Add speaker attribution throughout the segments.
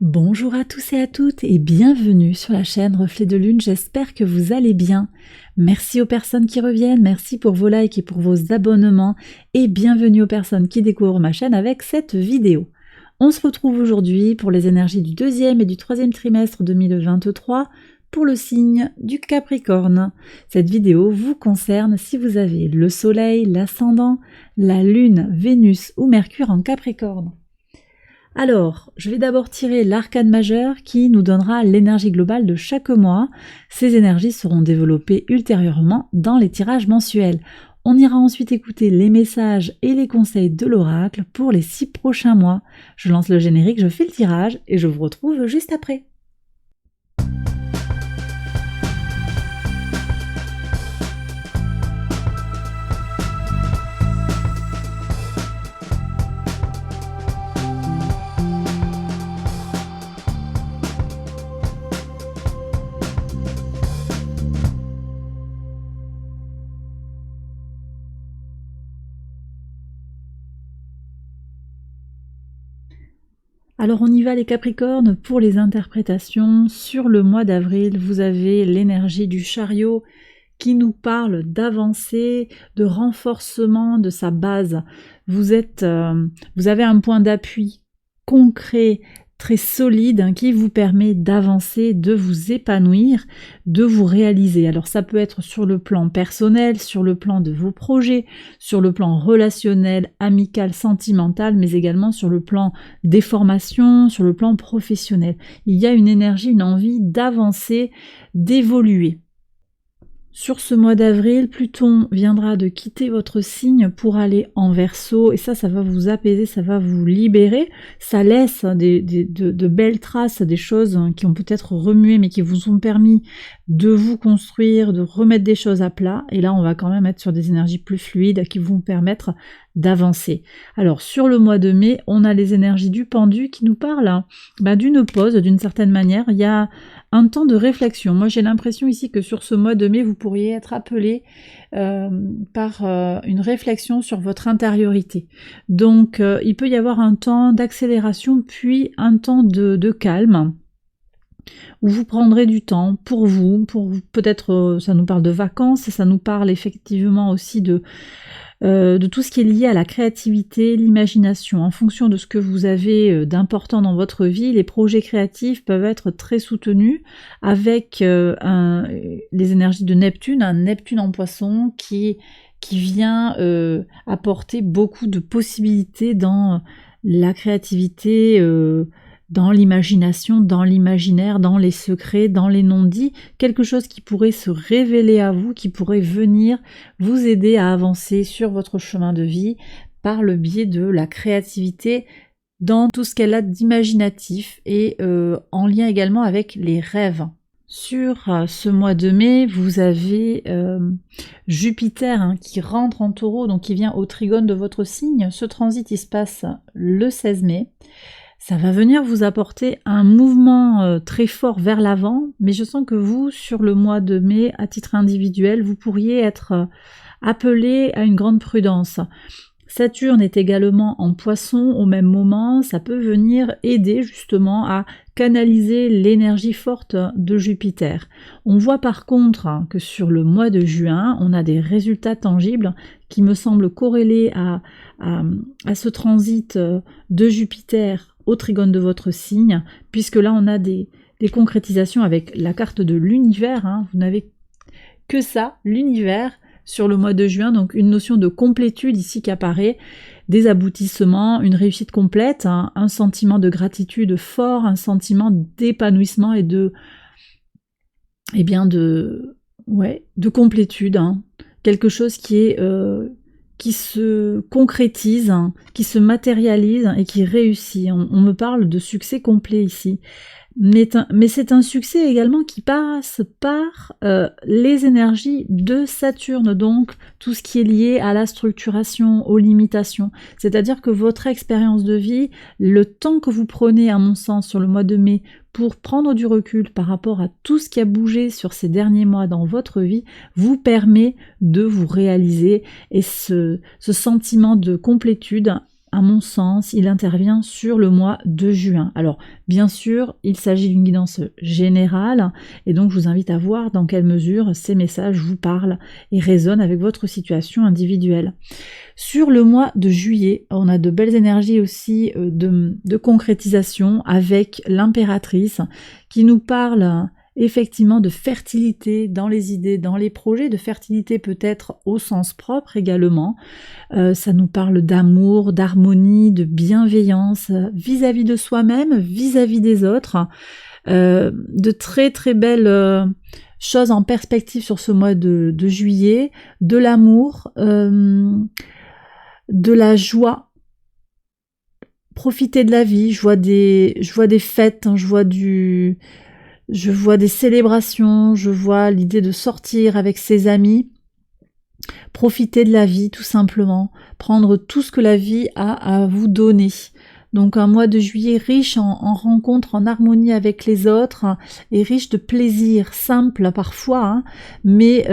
Speaker 1: Bonjour à tous et à toutes et bienvenue sur la chaîne Reflet de Lune, j'espère que vous allez bien. Merci aux personnes qui reviennent, merci pour vos likes et pour vos abonnements et bienvenue aux personnes qui découvrent ma chaîne avec cette vidéo. On se retrouve aujourd'hui pour les énergies du deuxième et du troisième trimestre 2023 pour le signe du Capricorne. Cette vidéo vous concerne si vous avez le soleil, l'ascendant, la lune, Vénus ou Mercure en Capricorne. Alors, je vais d'abord tirer l'arcane majeur qui nous donnera l'énergie globale de chaque mois. Ces énergies seront développées ultérieurement dans les tirages mensuels. On ira ensuite écouter les messages et les conseils de l'oracle pour les 6 prochains mois. Je lance le générique, je fais le tirage et je vous retrouve juste après. Alors on y va les Capricornes pour les interprétations. Sur le mois d'avril, vous avez l'énergie du chariot qui nous parle d'avancée, de renforcement de sa base. Vous avez un point d'appui concret, très solide, qui vous permet d'avancer, de vous épanouir, de vous réaliser. Alors ça peut être sur le plan personnel, sur le plan de vos projets, sur le plan relationnel, amical, sentimental, mais également sur le plan des formations, sur le plan professionnel. Il y a une énergie, une envie d'avancer, d'évoluer. Sur ce mois d'avril, Pluton viendra de quitter votre signe pour aller en Verseau et ça va vous apaiser, ça va vous libérer. Ça laisse de belles traces, des choses qui ont peut-être remué mais qui vous ont permis de vous construire, de remettre des choses à plat. Et là, on va quand même être sur des énergies plus fluides qui vont vous permettre d'avancer. Alors, sur le mois de mai, on a les énergies du pendu qui nous parlent d'une pause, d'une certaine manière. Il y a un temps de réflexion. Moi, j'ai l'impression ici que sur ce mois de mai, vous pourriez être appelé par une réflexion sur votre intériorité. Donc, il peut y avoir un temps d'accélération, puis un temps de calme, où vous prendrez du temps pour vous peut-être, ça nous parle de vacances, ça nous parle effectivement aussi de tout ce qui est lié à la créativité, l'imagination. En fonction de ce que vous avez d'important dans votre vie, les projets créatifs peuvent être très soutenus avec les énergies de Neptune, un Neptune en poisson qui vient apporter beaucoup de possibilités dans la créativité, dans l'imagination, dans l'imaginaire, dans les secrets, dans les non-dits, quelque chose qui pourrait se révéler à vous, qui pourrait venir vous aider à avancer sur votre chemin de vie par le biais de la créativité dans tout ce qu'elle a d'imaginatif et en lien également avec les rêves. Sur ce mois de mai, vous avez Jupiter qui rentre en Taureau, donc qui vient au trigone de votre signe. Ce transit, il se passe le 16 mai. Ça va venir vous apporter un mouvement très fort vers l'avant, mais je sens que vous, sur le mois de mai, à titre individuel, vous pourriez être appelé à une grande prudence. Saturne est également en Poisson au même moment, ça peut venir aider justement à canaliser l'énergie forte de Jupiter. On voit par contre que sur le mois de juin, on a des résultats tangibles qui me semblent corrélés à ce transit de Jupiter au trigone de votre signe, puisque là on a des concrétisations avec la carte de l'univers, vous n'avez que ça, l'univers, sur le mois de juin, donc une notion de complétude ici qui apparaît, des aboutissements, une réussite complète, un sentiment de gratitude fort, un sentiment d'épanouissement et de complétude, quelque chose qui se concrétise, qui se matérialise et qui réussit. On me parle de succès complet ici. Mais c'est un succès également qui passe par les énergies de Saturne, donc tout ce qui est lié à la structuration, aux limitations. C'est-à-dire que votre expérience de vie, le temps que vous prenez, à mon sens, sur le mois de mai, pour prendre du recul par rapport à tout ce qui a bougé sur ces derniers mois dans votre vie, vous permet de vous réaliser et ce sentiment de complétude à mon sens, il intervient sur le mois de juin. Alors, bien sûr, il s'agit d'une guidance générale, et donc je vous invite à voir dans quelle mesure ces messages vous parlent et résonnent avec votre situation individuelle. Sur le mois de juillet, on a de belles énergies aussi de concrétisation avec l'impératrice qui nous parle effectivement de fertilité dans les idées, dans les projets, de fertilité peut-être au sens propre également. Ça nous parle d'amour, d'harmonie, de bienveillance vis-à-vis de soi-même, vis-à-vis des autres. De très très belles choses en perspective sur ce mois de juillet, de l'amour, de la joie. Profiter de la vie, je vois des fêtes, hein, je vois des célébrations, je vois l'idée de sortir avec ses amis, profiter de la vie tout simplement, prendre tout ce que la vie a à vous donner. Donc un mois de juillet riche en rencontres, en harmonie avec les autres, et riche de plaisir, simple parfois, hein, mais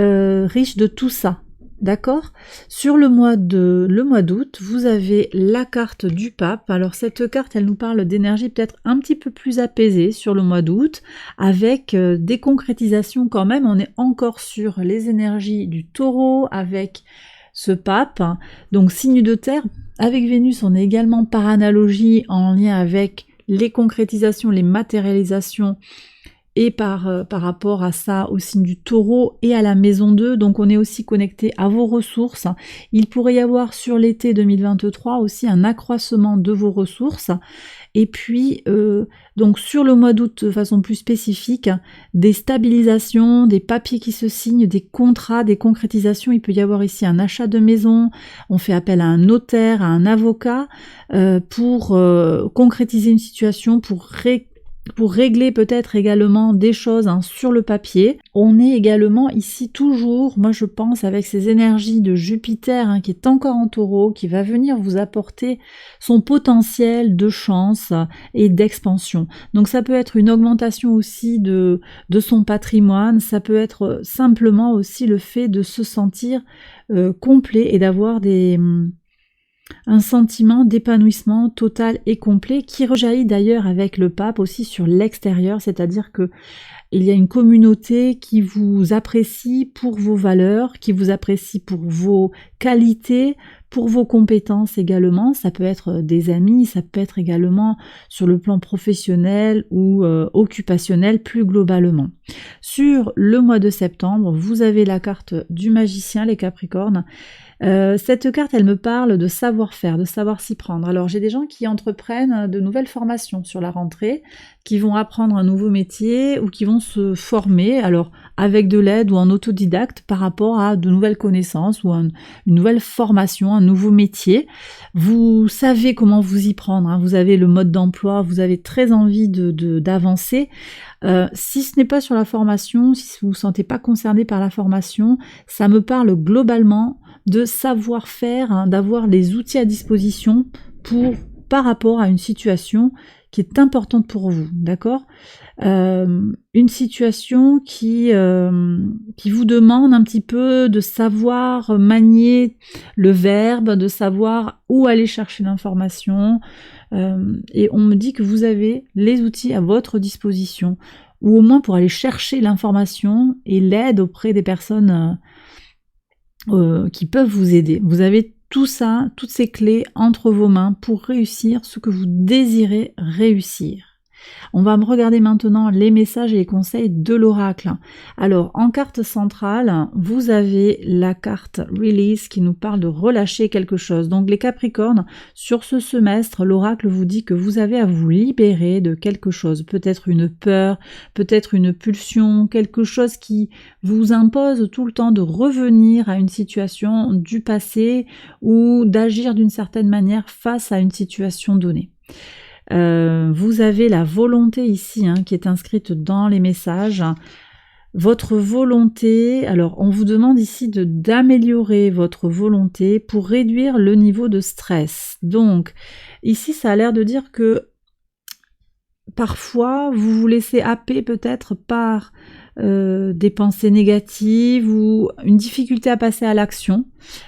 Speaker 1: riche de tout ça. D'accord ? Sur le mois d'août, vous avez la carte du pape. Alors cette carte, elle nous parle d'énergie peut-être un petit peu plus apaisée sur le mois d'août, avec des concrétisations quand même. On est encore sur les énergies du taureau, avec ce pape. Donc signe de terre, avec Vénus, on est également par analogie en lien avec les concrétisations, les matérialisations, et par rapport à ça au signe du taureau et à la maison 2, donc on est aussi connecté à vos ressources. Il pourrait y avoir sur l'été 2023 aussi un accroissement de vos ressources, et puis donc sur le mois d'août de façon plus spécifique, des stabilisations, des papiers qui se signent, des contrats, des concrétisations. Il peut y avoir ici un achat de maison, on fait appel à un notaire, à un avocat pour concrétiser une situation, pour régler peut-être également des choses sur le papier. On est également ici toujours, moi je pense, avec ces énergies de Jupiter qui est encore en taureau, qui va venir vous apporter son potentiel de chance et d'expansion. Donc ça peut être une augmentation aussi de son patrimoine, ça peut être simplement aussi le fait de se sentir complet et d'avoir un sentiment d'épanouissement total et complet qui rejaillit d'ailleurs avec le pape aussi sur l'extérieur, c'est-à-dire que il y a une communauté qui vous apprécie pour vos valeurs, qui vous apprécie pour vos qualités, pour vos compétences également. Ça peut être des amis, ça peut être également sur le plan professionnel ou occupationnel plus globalement. Sur le mois de septembre, vous avez la carte du magicien, les Capricornes. Cette carte, elle me parle de savoir-faire, de savoir s'y prendre. Alors j'ai des gens qui entreprennent de nouvelles formations sur la rentrée, qui vont apprendre un nouveau métier ou qui vont se former, alors avec de l'aide ou en autodidacte par rapport à de nouvelles connaissances ou une nouvelle formation, un nouveau métier. Vous savez comment vous y prendre, vous avez le mode d'emploi, vous avez très envie d'avancer. Si ce n'est pas sur la formation, si vous ne vous sentez pas concerné par la formation, ça me parle globalement de savoir-faire, d'avoir les outils à disposition par rapport à une situation qui est importante pour vous, d'accord ? Une situation qui vous demande un petit peu de savoir manier le verbe, de savoir où aller chercher l'information, et on me dit que vous avez les outils à votre disposition, ou au moins pour aller chercher l'information et l'aide auprès des personnes qui peuvent vous aider. Vous avez tout ça, toutes ces clés entre vos mains pour réussir ce que vous désirez réussir. On va me regarder maintenant les messages et les conseils de l'oracle. Alors, en carte centrale, vous avez la carte Release qui nous parle de relâcher quelque chose. Donc, les Capricornes, sur ce semestre, l'oracle vous dit que vous avez à vous libérer de quelque chose. Peut-être une peur, peut-être une pulsion, quelque chose qui vous impose tout le temps de revenir à une situation du passé ou d'agir d'une certaine manière face à une situation donnée. Vous avez la volonté ici qui est inscrite dans les messages. Votre volonté, alors on vous demande ici d'améliorer votre volonté pour réduire le niveau de stress. Donc ici ça a l'air de dire que parfois vous vous laissez happer peut-être par des pensées négatives ou une difficulté à passer à l'action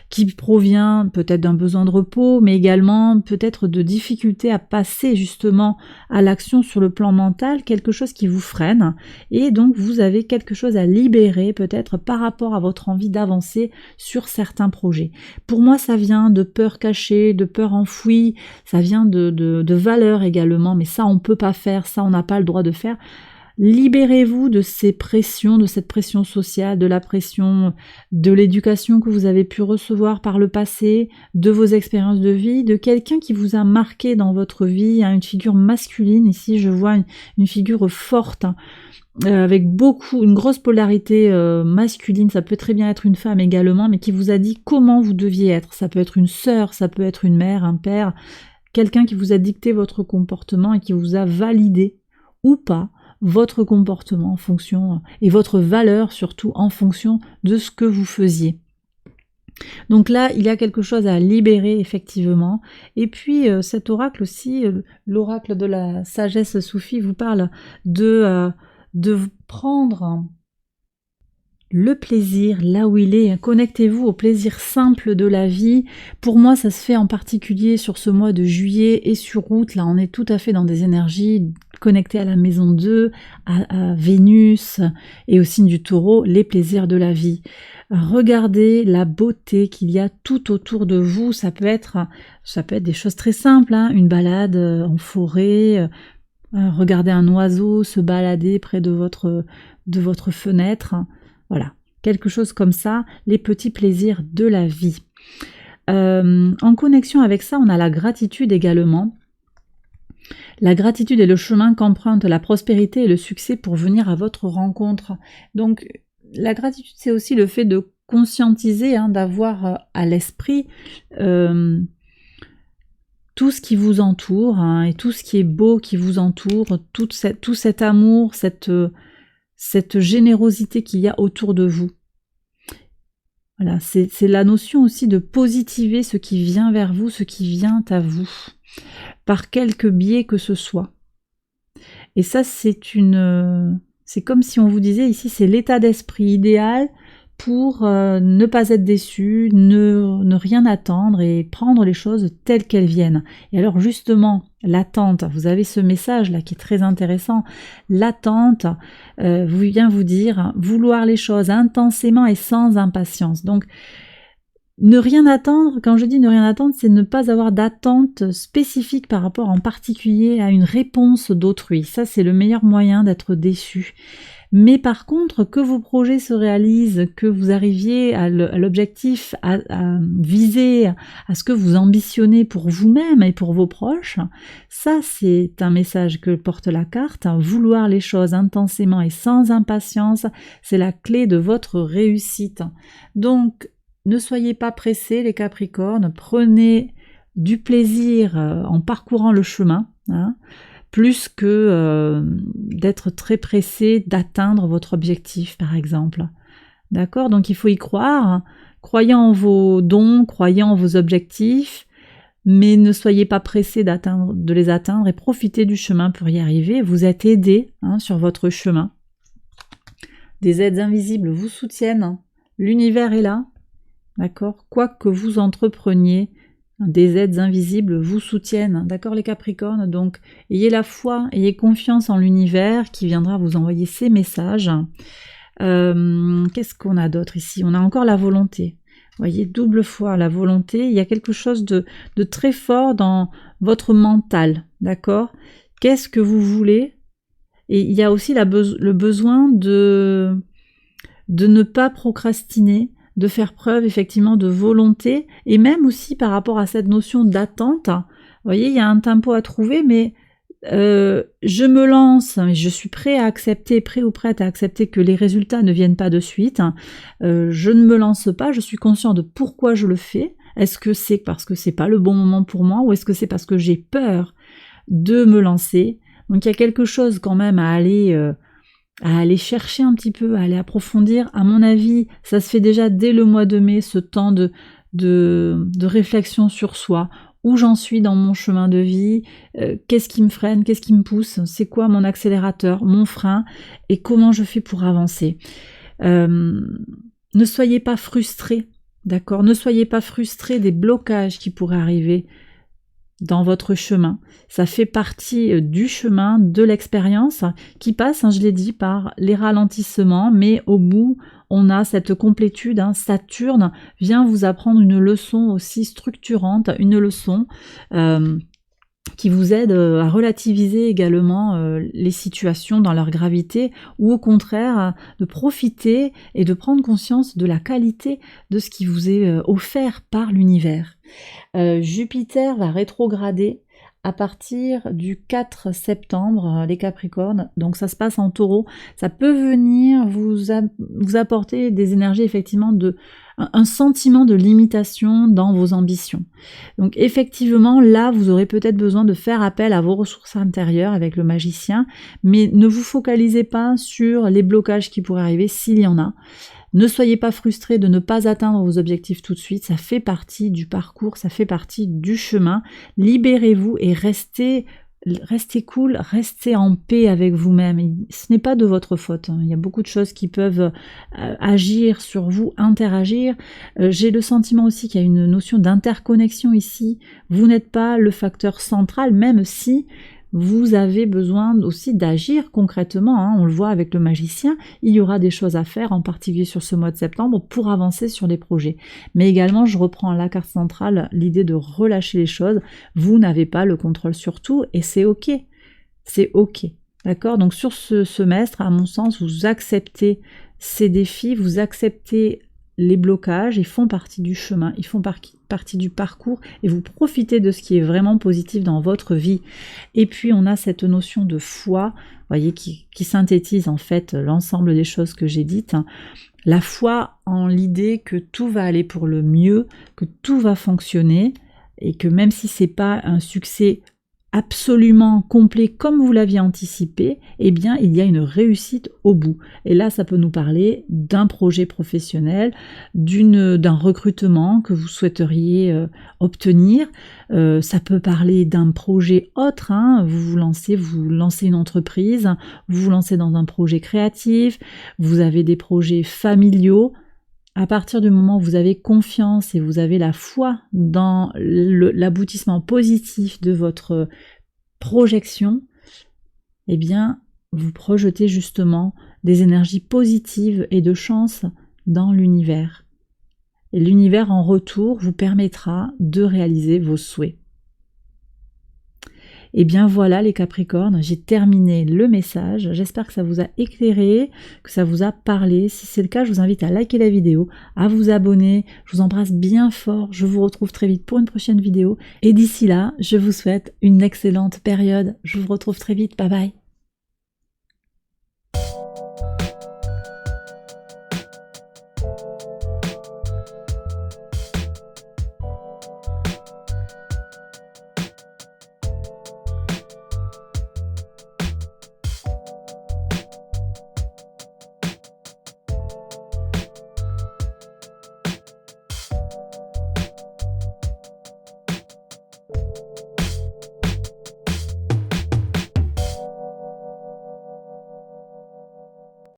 Speaker 1: qui provient peut-être d'un besoin de repos, mais également peut-être de difficultés à passer justement à l'action sur le plan mental, quelque chose qui vous freine, et donc vous avez quelque chose à libérer peut-être par rapport à votre envie d'avancer sur certains projets. Pour moi, ça vient de peurs cachées, de peurs enfouies, ça vient de valeurs également, mais ça on peut pas faire, ça on n'a pas le droit de faire. Libérez-vous de ces pressions, de cette pression sociale, de la pression de l'éducation que vous avez pu recevoir par le passé, de vos expériences de vie, de quelqu'un qui vous a marqué dans votre vie, une figure masculine. Ici, je vois une figure forte, avec une grosse polarité masculine. Ça peut très bien être une femme également, mais qui vous a dit comment vous deviez être. Ça peut être une sœur, ça peut être une mère, un père, quelqu'un qui vous a dicté votre comportement et qui vous a validé ou pas votre comportement en fonction, et votre valeur surtout en fonction de ce que vous faisiez. Donc là, il y a quelque chose à libérer effectivement. Et puis cet oracle aussi, l'oracle de la sagesse soufie vous parle de prendre le plaisir là où il est. Connectez-vous au plaisir simple de la vie. Pour moi, ça se fait en particulier sur ce mois de juillet et sur août. Là, on est tout à fait dans des énergies connectées à la maison 2, à Vénus et au signe du Taureau, les plaisirs de la vie. Regardez la beauté qu'il y a tout autour de vous. Ça peut être des choses très simples, une balade en forêt, regarder un oiseau se balader près de votre fenêtre. Voilà, quelque chose comme ça, les petits plaisirs de la vie. En connexion avec ça, on a la gratitude également. La gratitude est le chemin qu'emprunte la prospérité et le succès pour venir à votre rencontre. Donc, la gratitude, c'est aussi le fait de conscientiser, d'avoir à l'esprit tout ce qui vous entoure, et tout ce qui est beau qui vous entoure, tout cet amour, cette générosité qu'il y a autour de vous. Voilà, c'est la notion aussi de positiver ce qui vient vers vous, ce qui vient à vous, par quelque biais que ce soit. Et ça, c'est comme si on vous disait ici, c'est l'état d'esprit idéal pour ne pas être déçu, ne rien attendre et prendre les choses telles qu'elles viennent. Et alors justement, l'attente, vous avez ce message là qui est très intéressant, l'attente vient vous dire vouloir les choses intensément et sans impatience. Donc ne rien attendre, quand je dis ne rien attendre, c'est ne pas avoir d'attente spécifique par rapport en particulier à une réponse d'autrui. Ça, c'est le meilleur moyen d'être déçu. Mais par contre, que vos projets se réalisent, que vous arriviez à l'objectif, à viser, à ce que vous ambitionnez pour vous-même et pour vos proches, ça c'est un message que porte la carte. Vouloir les choses intensément et sans impatience, c'est la clé de votre réussite. Donc, ne soyez pas pressés les Capricornes, prenez du plaisir en parcourant le chemin, plus que d'être très pressé d'atteindre votre objectif, par exemple. D'accord ? Donc il faut y croire, croyez en vos dons, croyez en vos objectifs, mais ne soyez pas pressé de les atteindre et profitez du chemin pour y arriver. Vous êtes aidés sur votre chemin. Des aides invisibles vous soutiennent, l'univers est là, d'accord ? Quoi que vous entrepreniez, des aides invisibles vous soutiennent, d'accord les Capricornes? Donc ayez la foi, ayez confiance en l'univers qui viendra vous envoyer ces messages. Qu'est-ce qu'on a d'autre ici? On a encore la volonté. Vous voyez, double fois la volonté, il y a quelque chose de très fort dans votre mental, d'accord? Qu'est-ce que vous voulez? Et il y a aussi le besoin de ne pas procrastiner, de faire preuve effectivement de volonté, et même aussi par rapport à cette notion d'attente. Vous voyez, il y a un tempo à trouver, mais je me lance, je suis prêt ou prête à accepter que les résultats ne viennent pas de suite. Je ne me lance pas, je suis conscient de pourquoi je le fais. Est-ce que c'est parce que c'est pas le bon moment pour moi, ou est-ce que c'est parce que j'ai peur de me lancer? Donc il y a quelque chose quand même à aller chercher un petit peu, à aller approfondir. À mon avis, ça se fait déjà dès le mois de mai, ce temps de réflexion sur soi, où j'en suis dans mon chemin de vie, qu'est-ce qui me freine, qu'est-ce qui me pousse, c'est quoi mon accélérateur, mon frein, et comment je fais pour avancer. Ne soyez pas frustrés, d'accord? Ne soyez pas frustrés des blocages qui pourraient arriver dans votre chemin. Ça fait partie du chemin, de l'expérience qui passe, je l'ai dit, par les ralentissements, mais au bout, on a cette complétude. Saturne vient vous apprendre une leçon aussi structurante, une leçon qui vous aide à relativiser également les situations dans leur gravité, ou au contraire de profiter et de prendre conscience de la qualité de ce qui vous est offert par l'univers. Jupiter va rétrograder à partir du 4 septembre, les Capricornes, donc ça se passe en Taureau. Ça peut venir vous apporter des énergies effectivement un sentiment de limitation dans vos ambitions. Donc effectivement, là, vous aurez peut-être besoin de faire appel à vos ressources intérieures avec le magicien, mais ne vous focalisez pas sur les blocages qui pourraient arriver s'il y en a. Ne soyez pas frustrés de ne pas atteindre vos objectifs tout de suite, ça fait partie du parcours, ça fait partie du chemin. Libérez-vous et restez cool, restez en paix avec vous-même. Ce n'est pas de votre faute. Il y a beaucoup de choses qui peuvent agir sur vous, interagir. J'ai le sentiment aussi qu'il y a une notion d'interconnexion ici. Vous n'êtes pas le facteur central, même si vous avez besoin aussi d'agir concrètement, on le voit avec le magicien, il y aura des choses à faire, en particulier sur ce mois de septembre, pour avancer sur les projets. Mais également, je reprends la carte centrale, l'idée de relâcher les choses, vous n'avez pas le contrôle sur tout, et c'est ok, d'accord? Donc sur ce semestre, à mon sens, vous acceptez ces défis, vous acceptez les blocages, ils font partie du chemin, ils font partie du parcours, et vous profitez de ce qui est vraiment positif dans votre vie. Et puis on a cette notion de foi, vous voyez, qui synthétise en fait l'ensemble des choses que j'ai dites. La foi en l'idée que tout va aller pour le mieux, que tout va fonctionner, et que même si c'est pas un succès absolument complet comme vous l'aviez anticipé, eh bien il y a une réussite au bout. Et là ça peut nous parler d'un projet professionnel, d'un recrutement que vous souhaiteriez obtenir, ça peut parler d'un projet autre, vous lancez une entreprise, vous vous lancez dans un projet créatif, vous avez des projets familiaux. À partir du moment où vous avez confiance et vous avez la foi dans l'aboutissement positif de votre projection, eh bien, vous projetez justement des énergies positives et de chance dans l'univers. Et l'univers, en retour, vous permettra de réaliser vos souhaits. Et bien voilà les Capricornes, j'ai terminé le message, j'espère que ça vous a éclairé, que ça vous a parlé. Si c'est le cas, je vous invite à liker la vidéo, à vous abonner, je vous embrasse bien fort, je vous retrouve très vite pour une prochaine vidéo, et d'ici là, je vous souhaite une excellente période, je vous retrouve très vite, bye bye.